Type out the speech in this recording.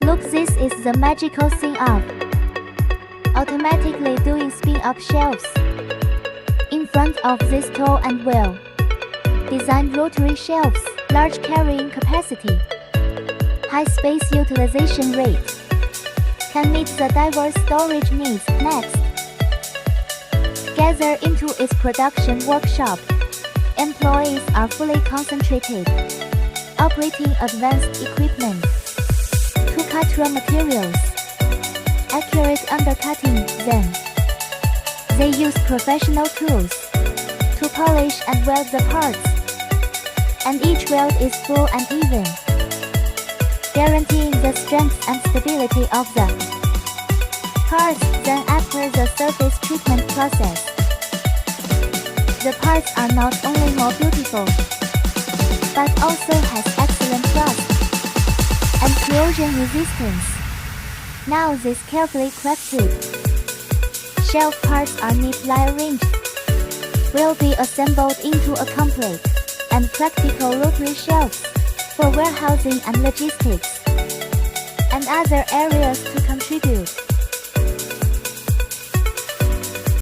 Look, this is the magical thing of automatically doing spin-up shelves. In front of this tall and well-designed rotary shelves, large carrying capacity, high space utilization rate, can meet the diverse storage needs. Next, gather into its production workshop. Employees are fully concentrated, operating advanced equipment to cut raw materials, accurate undercutting. Then, they use professional tools to polish and weld the parts, and each weld is full and even, guaranteeing the strength and stability of the parts. Then after the surface treatment process, the parts are not only more beautiful, but also has excellent rust and corrosion resistance. Now these carefully crafted shelf parts are neatly arranged, will be assembled into a complete and practical rotary shelves for warehousing and logistics, and other areas to contribute